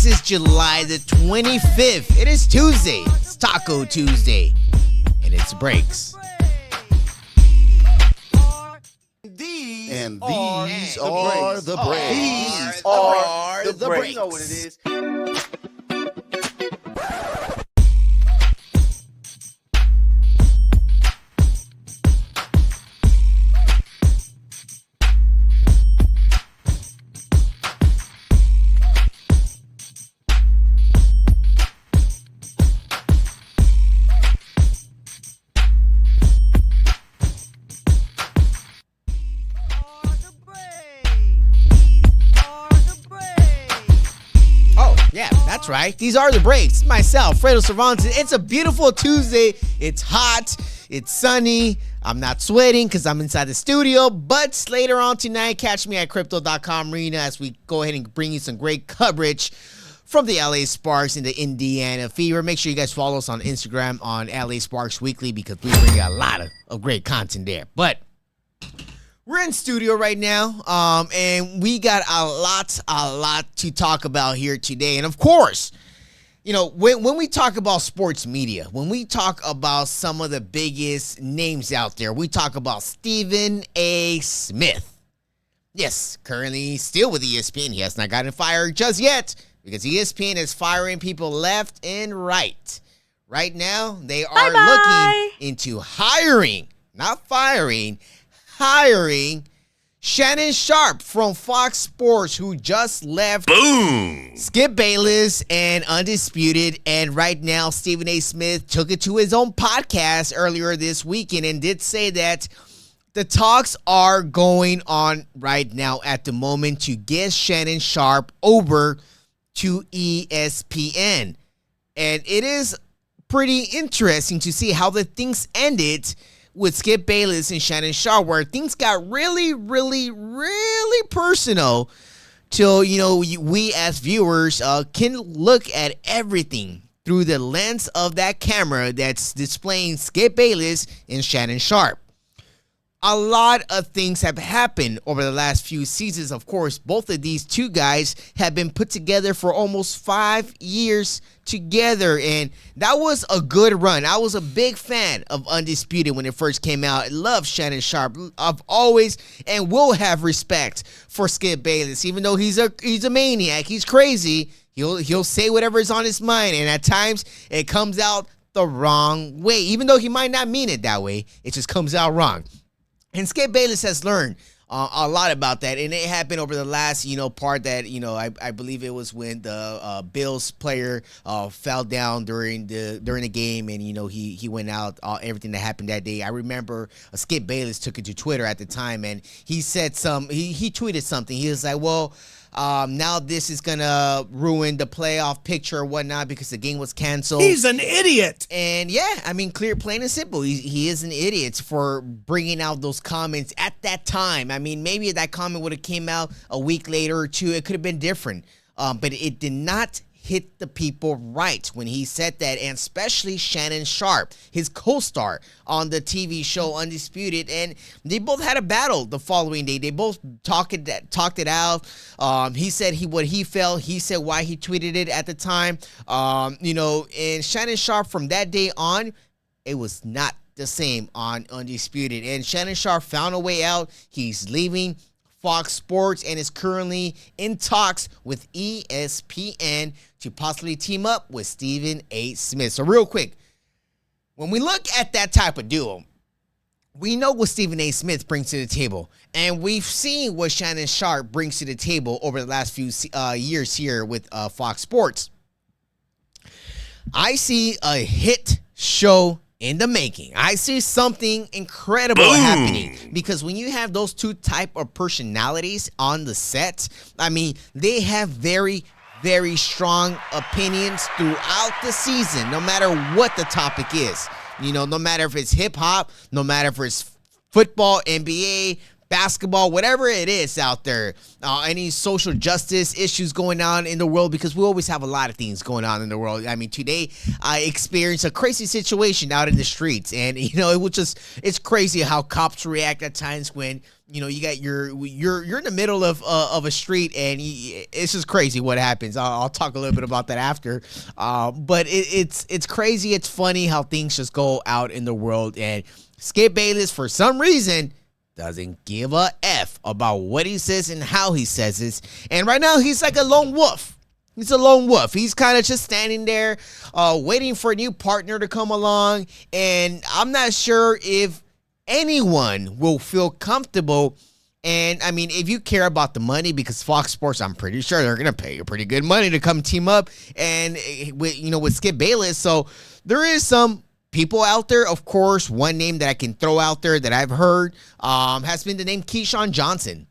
is July the 25th. It is Tuesday. It's Taco Tuesday. And it's breaks. And these are the breaks. These are the breaks. You know what it is. That's right. These are the breaks. Myself, Fredo Cervantes. It's a beautiful Tuesday. It's hot. It's sunny. I'm not sweating because I'm inside the studio. But later on tonight, catch me at crypto.com arena as we go ahead and bring you some great coverage from the LA Sparks and the Indiana Fever. Make sure you guys follow us on Instagram on LA Sparks Weekly because we bring you a lot of great content there. But we're in studio right now, and we got a lot to talk about here today. And of course, you know, when we talk about sports media, when we talk about some of the biggest names out there, we talk about Stephen A. Smith. Yes, currently still with ESPN. He has not gotten fired just yet because ESPN is firing people left and right. Right now, they are looking into hiring, not firing, hiring Shannon Sharpe from Fox Sports, who just left Skip Bayless and Undisputed. And right now, Stephen A. Smith took it to his own podcast earlier this weekend and did say that the talks are going on right now at the moment to get Shannon Sharpe over to ESPN. And it is pretty interesting to see how the things ended with Skip Bayless and Shannon Sharpe, where things got really personal till, you know, we as viewers can look at everything through the lens of that camera that's displaying Skip Bayless and Shannon Sharpe. A lot of things have happened over the last few seasons. Of course, both of these two guys have been put together for almost 5 years together, and that was a good run. I was a big fan of Undisputed when it first came out. I love Shannon Sharpe. I've always and will have respect for Skip Bayless, even though he's a maniac. He's crazy. He'll say whatever is on his mind, and at times it comes out the wrong way. Even though he might not mean it that way, it just comes out wrong. And Skip Bayless has learned a lot about that, and it happened over the last, part that, I believe it was when the Bills player fell down during the game, and he went out. Everything that happened that day, I remember Skip Bayless took it to Twitter at the time, and he said he tweeted something. He was like, well, now this is gonna ruin the playoff picture or whatnot because the game was canceled. He's an idiot. And yeah, I mean, plain and simple, he is an idiot for bringing out those comments at that time. I mean, maybe if that comment would have came out a week later or two, it could have been different. But it did not hit the people right when he said that, and especially Shannon Sharpe, his co-star on the TV show Undisputed, and they both had a battle the following day. They both talked it out. He said what he felt. He said why he tweeted it at the time. And Shannon Sharpe, from that day on, it was not the same on Undisputed, and Shannon Sharpe found a way out. He's leaving Fox Sports and is currently in talks with ESPN to possibly team up with Stephen A. Smith. So real quick, when we look at that type of duo, we know what Stephen A. Smith brings to the table, and we've seen what Shannon Sharpe brings to the table over the last few years here with Fox Sports. I see a hit show in the making. I see something incredible happening, because when you have those two type of personalities on the set, I mean, they have very strong opinions throughout the season, no matter what the topic is. No matter if it's hip hop, no matter if it's football, NBA, basketball, whatever it is out there, any social justice issues going on in the world, because we always have a lot of things going on in the world. I mean, today I experienced a crazy situation out in the streets, and it's crazy how cops react at times when you got you're in the middle of a street, and it's just crazy what happens. I'll talk a little bit about that after, but it's crazy. It's funny how things just go out in the world, and Skip Bayless, for some reason, doesn't give a F about what he says and how he says it. And right now, he's like a lone wolf. He's a lone wolf. He's kind of just standing there waiting for a new partner to come along. And I'm not sure if anyone will feel comfortable. And, I mean, if you care about the money, because Fox Sports, I'm pretty sure they're going to pay you pretty good money to come team up and with Skip Bayless. So there is some people out there. Of course, one name that I can throw out there that I've heard has been the name Keyshawn Johnson.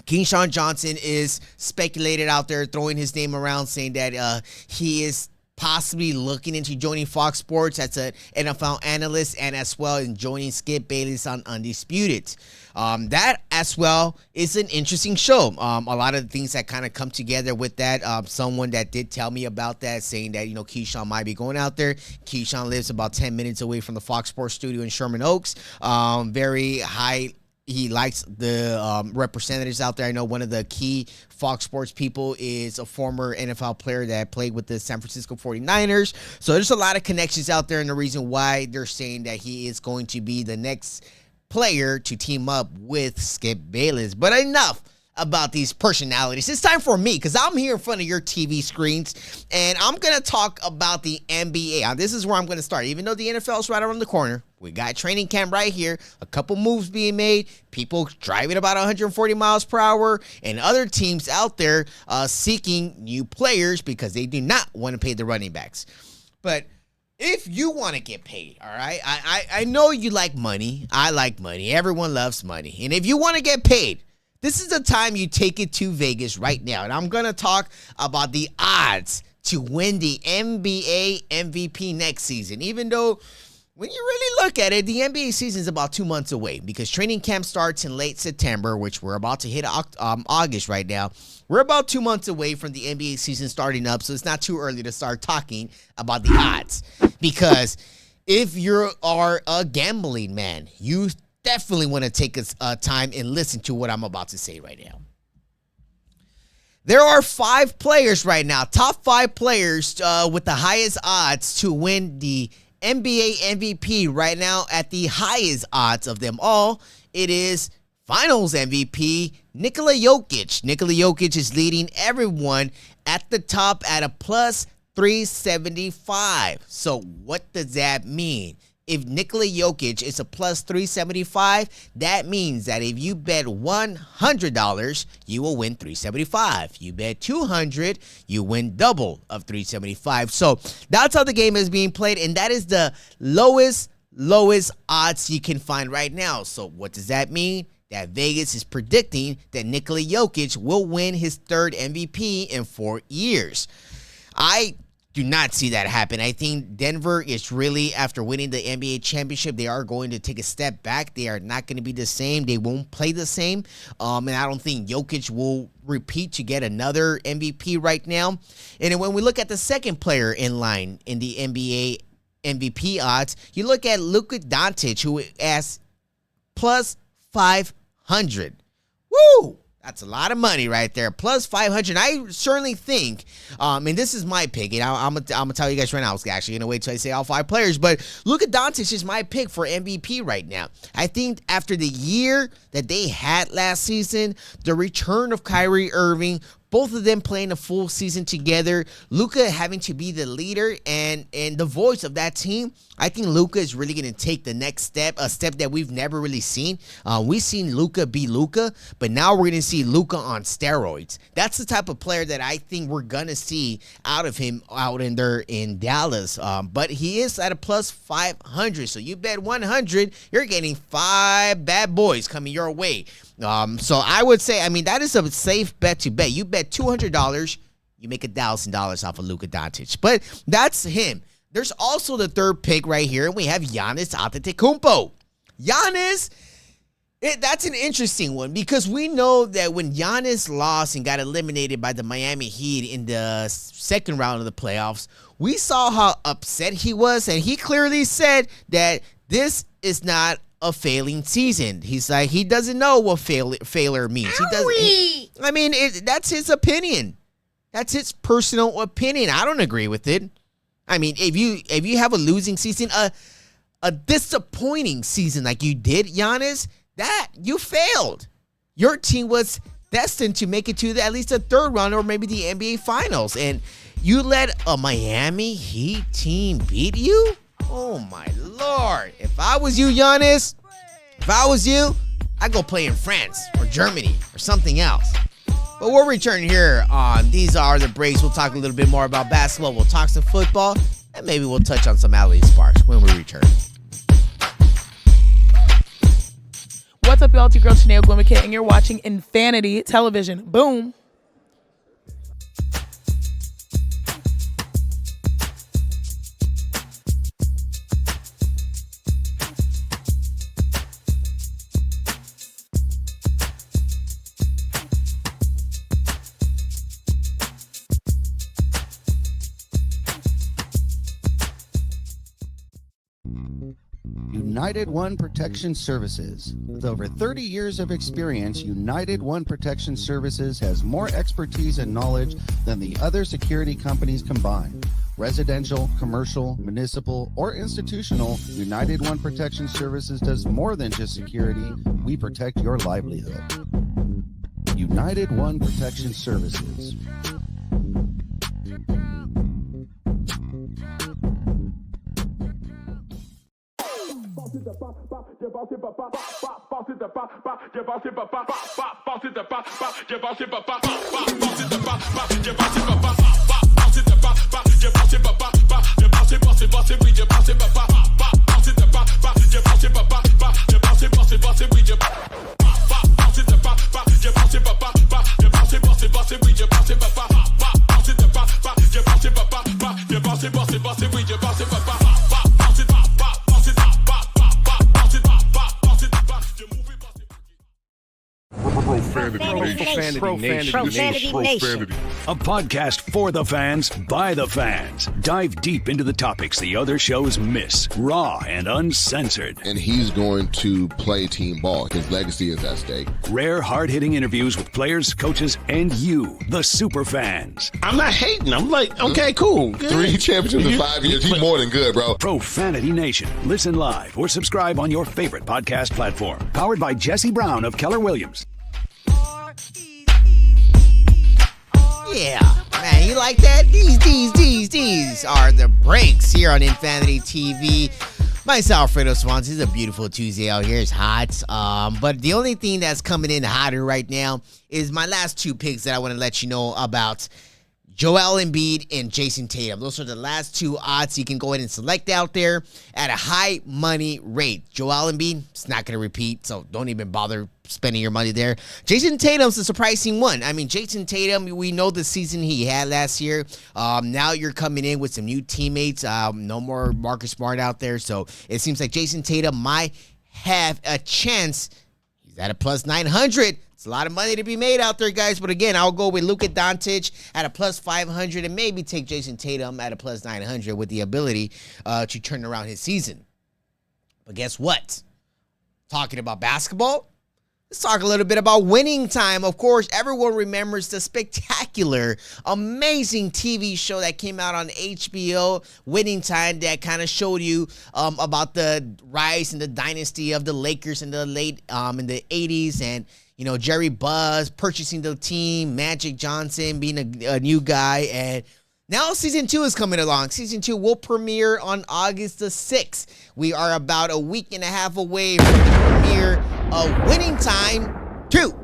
Keyshawn Johnson is speculated out there, throwing his name around, saying that he is possibly looking into joining Fox Sports as an NFL analyst, and as well in joining Skip Bayless on Undisputed. That as well is an interesting show. A lot of the things that kind of come together with that. Someone that did tell me about that, saying that Keyshawn might be going out there. Keyshawn lives about 10 minutes away from the Fox Sports studio in Sherman Oaks. Very high. He likes the representatives out there. I know one of the key Fox Sports people is a former NFL player that played with the San Francisco 49ers. So there's a lot of connections out there, and the reason why they're saying that he is going to be the next player to team up with Skip Bayless. But enough about these personalities. It's time for me, because I'm here in front of your TV screens, and I'm going to talk about the NBA. Now, this is where I'm going to start. Even though the NFL is right around the corner, we got training camp right here, a couple moves being made, people driving about 140 miles per hour, and other teams out there seeking new players because they do not want to pay the running backs. But if you want to get paid, all right, I know you like money. I like money. Everyone loves money. And if you want to get paid, this is the time you take it to Vegas right now. And I'm going to talk about the odds to win the NBA MVP next season. Even though, when you really look at it, the NBA season is about 2 months away, because training camp starts in late September, which we're about to hit August right now. We're about 2 months away from the NBA season starting up, so it's not too early to start talking about the odds. Because if you are a gambling man, you definitely want to take a time and listen to what I'm about to say right now. There are 5 players right now, top 5 players with the highest odds to win the NBA MVP right now. At the highest odds of them all, it is Finals MVP Nikola Jokic. Nikola Jokic is leading everyone at the top at a plus 375. So what does that mean? If Nikola Jokic is a plus 375, that means that if you bet $100, you will win $375. You bet $200, you win double of $375. So that's how the game is being played, and that is the lowest odds you can find right now. So what does that mean? That Vegas is predicting that Nikola Jokic will win his 3rd MVP in 4 years. I do not see that happen. I think Denver is really, after winning the NBA championship, they are going to take a step back. They are not going to be the same. They won't play the same. And I don't think Jokic will repeat to get another MVP right now. And then when we look at the second player in line in the NBA MVP odds, you look at Luka Doncic, who has plus 500. Woo! That's a lot of money right there. Plus 500. I certainly think, and this is my pick, and I'm gonna tell you guys right now, I was actually going to wait till I say all 5 players, but Luka Doncic is my pick for MVP right now. I think after the year that they had last season, the return of Kyrie Irving, both of them playing a full season together, Luka having to be the leader and the voice of that team, I think Luka is really going to take the next step, a step that we've never really seen. We've seen Luka be Luka, but now we're going to see Luka on steroids. That's the type of player that I think we're going to see out of him out in there in Dallas. But he is at a plus 500. So you bet 100, you're getting 5 bad boys coming your way. So I would say, that is a safe bet to bet. You bet $200, you make $1,000 off of Luka Doncic. But that's him. There's also the 3rd pick right here, and we have Giannis Antetokounmpo. Giannis That's an interesting one because we know that when Giannis lost and got eliminated by the Miami Heat in the second round of the playoffs, we saw how upset he was, and he clearly said that this is not a failing season. He's like, he doesn't know what failure means. That's his opinion. That's his personal opinion. I don't agree with it. I mean, if you have a losing season, a disappointing season like you did, Giannis, that you failed. Your team was destined to make it to at least the third round or maybe the NBA Finals, and you let a Miami Heat team beat you? Oh my Lord. If I was you, Giannis, I'd go play in France or Germany or something else. But we'll return here on These Are the Breaks. We'll talk a little bit more about basketball. We'll talk some football, and maybe we'll touch on some alley sparks when we return. What's up, y'all? It's your girl, Chanel Gwimikit, and you're watching Infanity Television. Boom. United One Protection Services. With over 30 years of experience, United One Protection Services has more expertise and knowledge than the other security companies combined. Residential, commercial, municipal, or institutional, United One Protection Services does more than just security. We protect your livelihood. United One Protection Services. Profanity Nation. A podcast for the fans, by the fans. Dive deep into the topics the other shows miss, raw and uncensored. And he's going to play team ball. His legacy is at stake. Rare, hard-hitting interviews with players, coaches, and you, the super fans. I'm not hating. I'm like, okay, cool. Good. 3 championships in 5 years. He's more than good, bro. Profanity Nation. Listen live or subscribe on your favorite podcast platform. Powered by Jesse Brown of Keller Williams. Yeah, man, you like that? These are the breaks here on Infanity TV. Myself, Fredo Cervantes. It's a beautiful Tuesday out here. It's hot. But the only thing that's coming in hotter right now is my last 2 picks that I want to let you know about. Joel Embiid and Jason Tatum. Those are the last 2 odds you can go ahead and select out there at a high money rate. Joel Embiid, it's not going to repeat, so don't even bother spending your money there. Jason Tatum's a surprising one. I mean, Jason Tatum, we know the season he had last year. Now you're coming in with some new teammates. No more Marcus Smart out there, so it seems like Jason Tatum might have a chance. He's at a plus 900. It's a lot of money to be made out there, guys. But again, I'll go with Luka Doncic at a plus 500 and maybe take Jason Tatum at a plus 900 with the ability to turn around his season. But guess what? Talking about basketball, let's talk a little bit about Winning Time. Of course, everyone remembers the spectacular, amazing TV show that came out on HBO, Winning Time, that kind of showed you about the rise and the dynasty of the Lakers in the late in the 80s, and you know, Jerry Buzz purchasing the team, Magic Johnson being a new guy, and now season 2 is coming along. Season 2 will premiere on August the 6th. We are about a week and a half away from the premiere of Winning Time 2.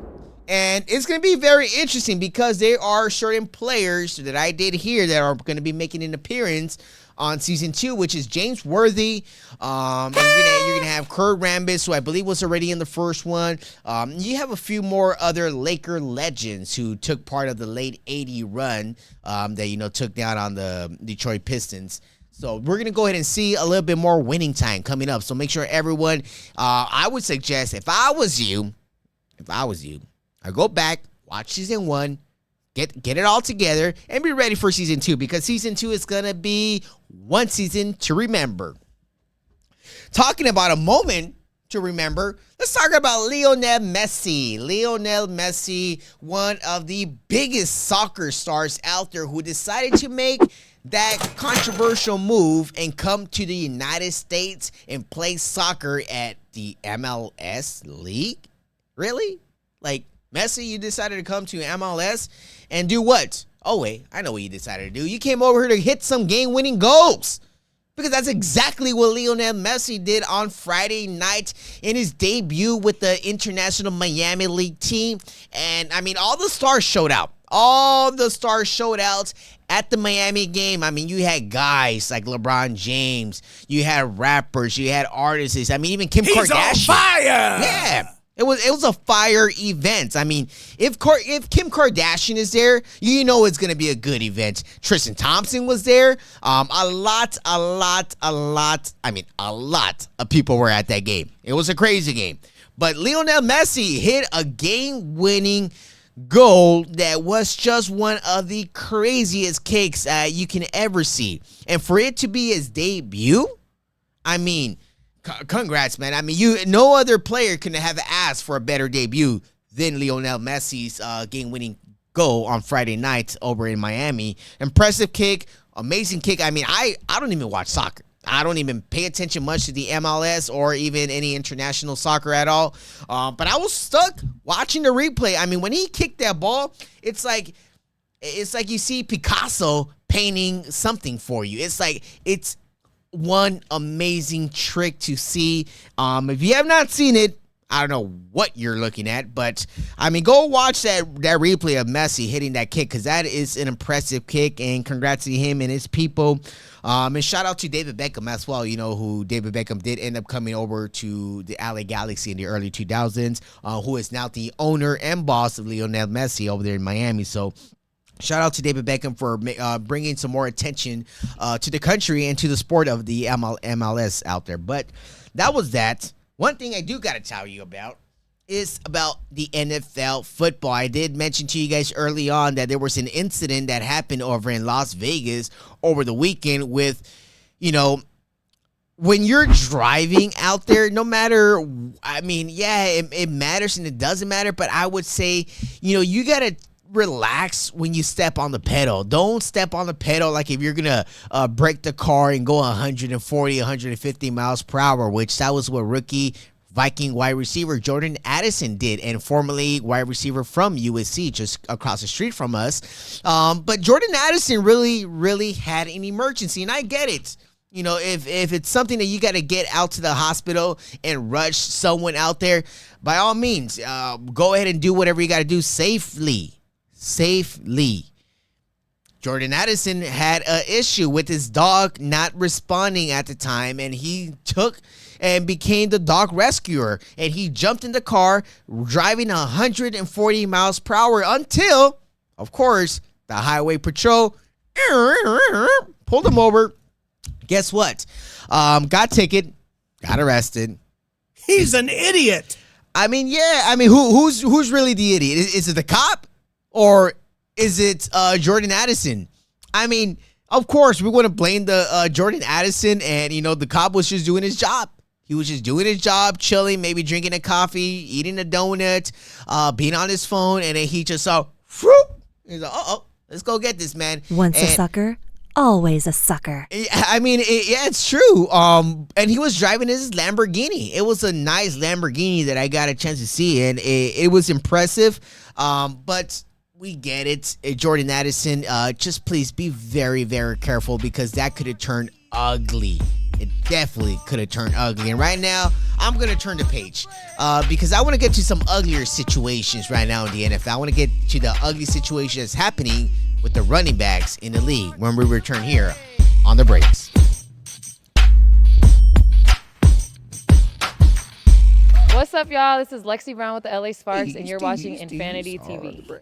And it's going to be very interesting because there are certain players that I did hear that are going to be making an appearance on season 2, which is James Worthy. You're gonna have Kurt Rambis, who I believe was already in the first one. You have a few more other Laker legends who took part of the late 80 run that took down on the Detroit Pistons. So we're going to go ahead and see a little bit more winning time coming up. So make sure everyone, I would suggest if I was you, I go back, watch season 1, get it all together, and be ready for season 2, because season 2 is going to be one season to remember. Talking about a moment to remember, let's talk about Lionel Messi. Lionel Messi, one of the biggest soccer stars out there, who decided to make that controversial move and come to the United States and play soccer at the MLS League. Really? Like, Messi, you decided to come to MLS and do what? Oh, wait, I know what you decided to do. You came over here to hit some game-winning goals. Because that's exactly what Lionel Messi did on Friday night in his debut with the International Miami League team. And, I mean, all the stars showed out. All the stars showed out at the Miami game. I mean, you had guys like LeBron James. You had rappers. You had artists. I mean, even Kim Kardashian. He's on fire! Yeah. It was a fire event. I mean, if Kim Kardashian is there, you know it's going to be a good event. Tristan Thompson was there. A lot of people were at that game. It was a crazy game. But Lionel Messi hit a game-winning goal that was just one of the craziest kicks you can ever see. And for it to be his debut, I mean, congrats, man. I mean, no other player could have asked for a better debut than Lionel Messi's game-winning goal on Friday night over in Miami. Impressive kick, amazing kick. I mean, I don't even watch soccer. I don't even pay attention much to the MLS or even any international soccer at all. But I was stuck watching the replay. I mean, when he kicked that ball, it's like you see Picasso painting something for you. It's one amazing trick to see. If you have not seen it, I don't know what you're looking at, but I mean, go watch that replay of Messi hitting that kick, because that is an impressive kick, and congrats to him and his people. And shout out to David Beckham as well, who David Beckham did end up coming over to the LA Galaxy in the early 2000s, who is now the owner and boss of Lionel Messi over there in Miami. So shout out to David Beckham for bringing some more attention to the country and to the sport of the MLS out there. But that was that. One thing I do got to tell you about is about the NFL football. I did mention to you guys early on that there was an incident that happened over in Las Vegas over the weekend with, when you're driving out there, no matter, I mean, yeah, it matters and it doesn't matter, but I would say, you got to relax when you step on the pedal. Don't step on the pedal like if you're gonna break the car and go 140, 150 miles per hour, which that was what rookie Viking wide receiver Jordan Addison did, and formerly wide receiver from USC, just across the street from us. But Jordan Addison really had an emergency, and I get it. If it's something that you got to get out to the hospital and rush someone out there, by all means, go ahead and do whatever you got to do safely. Jordan Addison had an issue with his dog not responding at the time, and he took and became the dog rescuer, and he jumped in the car driving 140 miles per hour until, of course, the highway patrol pulled him over. Guess what? Got ticket, got arrested. He's an idiot. I mean, yeah. I mean, who's really the idiot? Is it the cop? Or is it Jordan Addison? I mean, of course, we want to blame the Jordan Addison, and, the cop was just doing his job. He was just doing his job, chilling, maybe drinking a coffee, eating a donut, being on his phone, and then he just saw, whoop, he's like, let's go get this man. Once a sucker, always a sucker. I mean, it's true. And he was driving his Lamborghini. It was a nice Lamborghini that I got a chance to see, and it was impressive. But we get it. Jordan Addison, just please be very, very careful, because that could have turned ugly. It definitely could have turned ugly. And right now, I'm going to turn the page because I want to get to some uglier situations right now in the NFL. I want to get to the ugly situation that's happening with the running backs in the league when we return here on the breaks. What's up, y'all? This is Lexi Brown with the LA Sparks, and you're watching Infanity TV.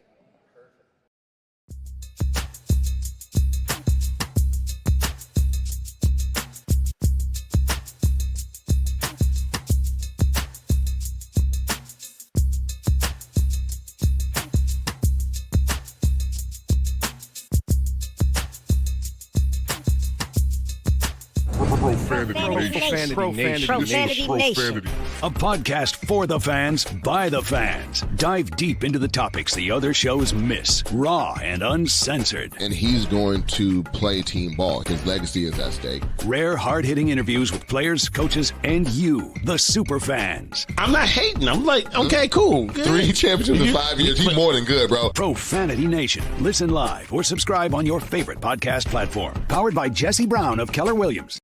Profanity Nation. A podcast for the fans, by the fans. Dive deep into the topics the other shows miss, raw and uncensored. And he's going to play team ball. His legacy is at stake. Rare, hard-hitting interviews with players, coaches, and you, the super fans. I'm not hating. I'm like, okay, cool. Good. 3 championships in 5 years. He's more than good, bro. Profanity Nation. Listen live or subscribe on your favorite podcast platform. Powered by Jesse Brown of Keller Williams.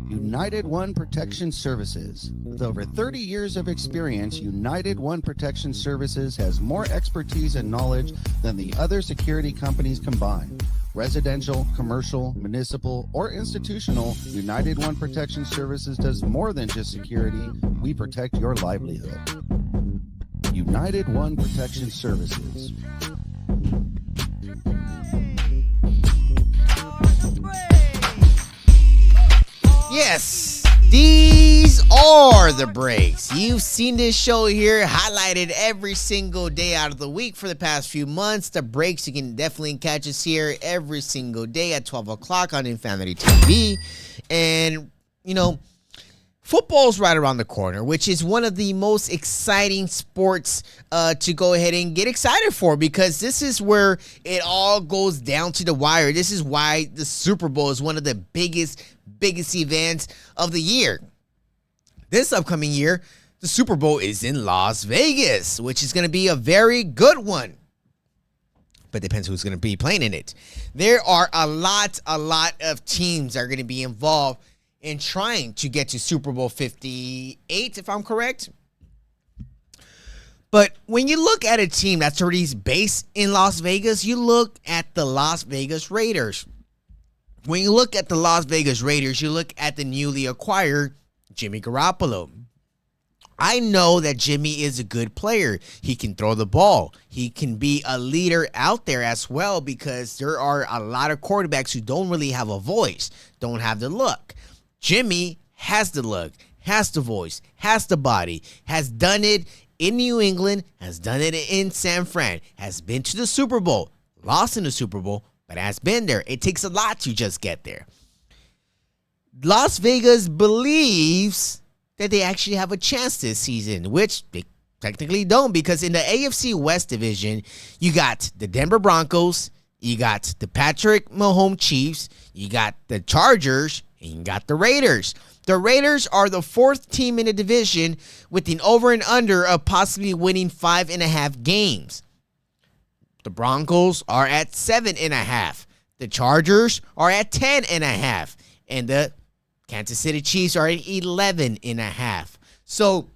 United One Protection Services. With over 30 years of experience, United One Protection Services has more expertise and knowledge than the other security companies combined. Residential, commercial, municipal, or institutional, United One Protection Services does more than just security. We protect your livelihood. United One Protection Services. Yes, these are the breaks. You've seen this show here highlighted every single day out of the week for the past few months. The breaks, you can definitely catch us here every single day at 12 o'clock on Infanity TV. And, you know, football's right around the corner, which is one of the most exciting sports to go ahead and get excited for, because this is where it all goes down to the wire. This is why the Super Bowl is one of the biggest events of the year. This upcoming year, the Super Bowl is in Las Vegas, which is going to be a very good one. But it depends who's going to be playing in it. There are a lot of teams that are going to be involved in trying to get to Super Bowl 58, if I'm correct. But when you look at a team that's already based in Las Vegas, you look at the Las Vegas Raiders. When you look at the Las Vegas Raiders, you look at the newly acquired Jimmy Garoppolo. I know that Jimmy is a good player. He can throw the ball. He can be a leader out there as well, because there are a lot of quarterbacks who don't really have a voice, don't have the look. Jimmy has the look, has the voice, has the body, has done it in New England, has done it in San Fran, has been to the Super Bowl, lost in the Super Bowl, but has been there. It takes a lot to just get there. Las Vegas believes that they actually have a chance this season, which they technically don't, because in the AFC West division, you got the Denver Broncos, you got the Patrick Mahomes Chiefs, you got the Chargers, and you got the Raiders. The Raiders are the 4th team in the division with an over and under of possibly winning 5.5 games. The Broncos are at 7.5. The Chargers are at 10.5. And the Kansas City Chiefs are at 11.5. So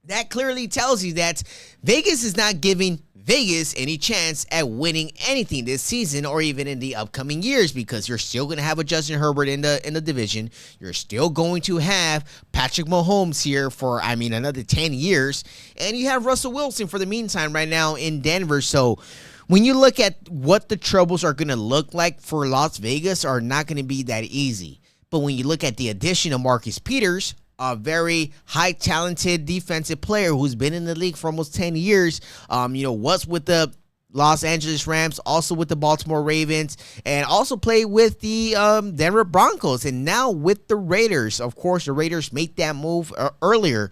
that clearly tells you that Vegas is not giving Vegas any chance at winning anything this season or even in the upcoming years, because you're still going to have a Justin Herbert in the division. You're still going to have Patrick Mahomes here for, another 10 years. And you have Russell Wilson for the meantime right now in Denver. So when you look at what the troubles are going to look like for Las Vegas, are not going to be that easy. But when you look at the addition of Marcus Peters, a very high talented defensive player who's been in the league for almost 10 years, was with the Los Angeles Rams, also with the Baltimore Ravens, and also played with the Denver Broncos, and now with the Raiders. Of course, the Raiders made that move earlier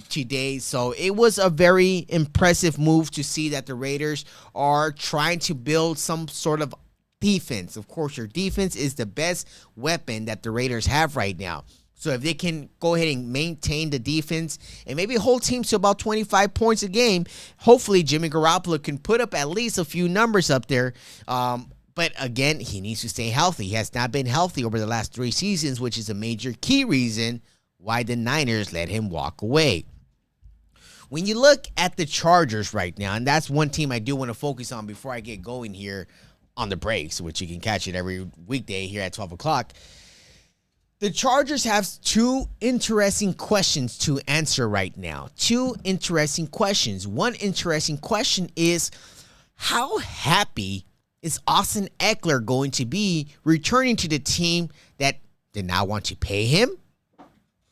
today, so it was a very impressive move to see that the Raiders are trying to build some sort of defense. Of course, your defense is the best weapon that the Raiders have right now. So if they can go ahead and maintain the defense and maybe hold teams to about 25 points a game, hopefully Jimmy Garoppolo can put up at least a few numbers up there. But again, he needs to stay healthy. He has not been healthy over the last 3 seasons, which is a major key reason why the Niners let him walk away. When you look at the Chargers right now, and that's one team I do want to focus on before I get going here on the breaks, which you can catch it every weekday here at 12 o'clock. The Chargers have two interesting questions to answer right now. Two interesting questions. One interesting question is, how happy is Austin Ekeler going to be returning to the team that did not want to pay him,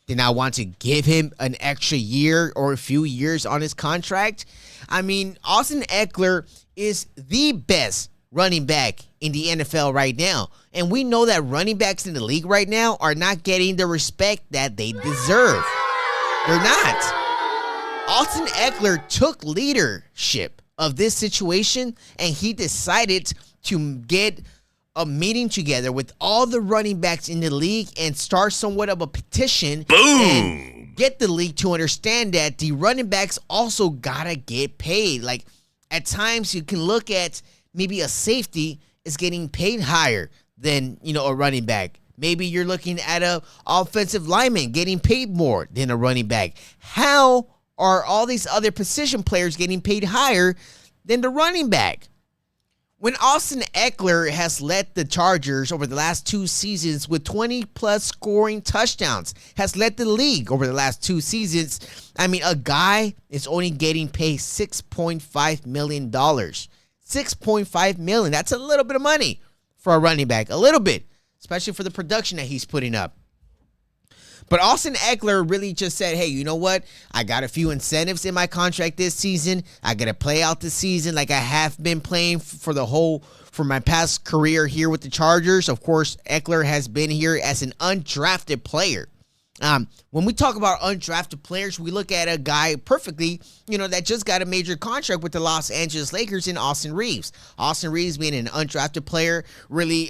did not want to give him an extra year or a few years on his contract? I mean, Austin Ekeler is the best running back in the NFL right now. And we know that running backs in the league right now are not getting the respect that they deserve. They're not. Austin Ekeler took leadership of this situation, and he decided to get a meeting together with all the running backs in the league and start somewhat of a petition. Boom! And get the league to understand that the running backs also gotta get paid. Like, at times you can look at maybe a safety is getting paid higher than, a running back. Maybe you're looking at a offensive lineman getting paid more than a running back. How are all these other position players getting paid higher than the running back? When Austin Ekeler has led the Chargers over the last 2 seasons with 20-plus scoring touchdowns, has led the league over the last 2 seasons, I mean, a guy is only getting paid $6.5 million. $6.5 million. That's a little bit of money for a running back. A little bit, especially for the production that he's putting up. But Austin Ekeler really just said, hey, you know what? I got a few incentives in my contract this season. I got to play out the season like I have been playing for my past career here with the Chargers. Of course, Ekeler has been here as an undrafted player. When we talk about undrafted players, we look at a guy perfectly, that just got a major contract with the Los Angeles Lakers in Austin Reeves. Austin Reeves being an undrafted player, really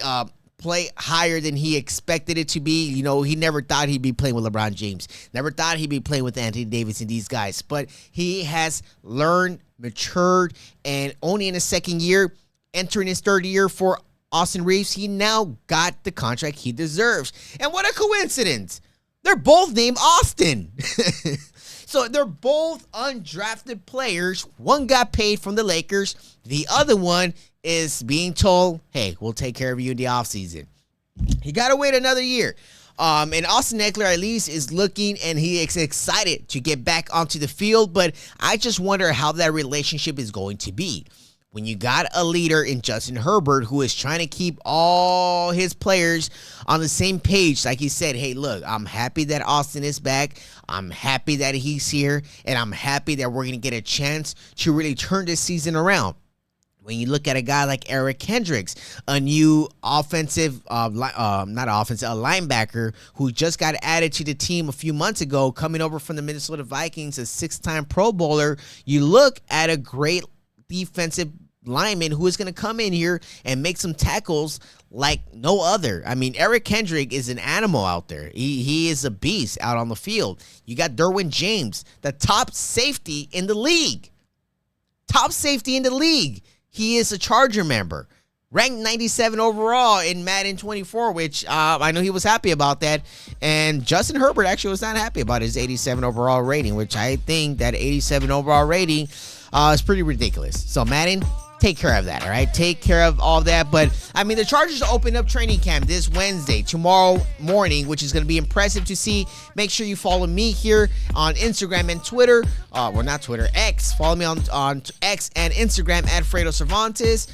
play higher than he expected it to be. He never thought he'd be playing with LeBron James. Never thought he'd be playing with Anthony Davis and these guys. But he has learned, matured, and only in his second year, entering his third year for Austin Reeves, he now got the contract he deserves. And what a coincidence. They're both named Austin. So they're both undrafted players. One got paid from the Lakers. The other one is being told, hey, we'll take care of you in the offseason. He got to wait another year. And Austin Ekeler at least is looking, and he is excited to get back onto the field. But I just wonder how that relationship is going to be. When you got a leader in Justin Herbert who is trying to keep all his players on the same page, like he said, hey, look, I'm happy that Austin is back. I'm happy that he's here, and I'm happy that we're going to get a chance to really turn this season around. When you look at a guy like Eric Kendricks, a new linebacker who just got added to the team a few months ago, coming over from the Minnesota Vikings, a 6-time Pro Bowler, you look at a great defensive lineman who is going to come in here and make some tackles like no other. I mean, Eric Kendrick is an animal out there. He is a beast out on the field. You got Derwin James, the top safety in the league. Top safety in the league. He is a Charger member. Ranked 97 overall in Madden 24, which I know he was happy about that. And Justin Herbert actually was not happy about his 87 overall rating, which I think that 87 overall rating is pretty ridiculous. So, Madden, take care of that, all right? Take care of all that. But, I mean, the Chargers open up training camp this Wednesday, tomorrow morning, which is going to be impressive to see. Make sure you follow me here on Instagram and Twitter. Well, not Twitter, X. Follow me on X and Instagram at Fredo Cervantes.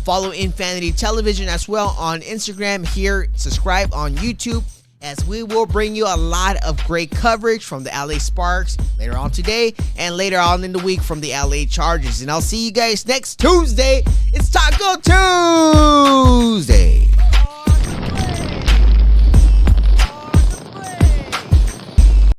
Follow Infanity Television as well on Instagram here. Subscribe on YouTube, as we will bring you a lot of great coverage from the LA Sparks later on today and later on in the week from the LA Chargers. And I'll see you guys next Tuesday. It's Taco Tuesday.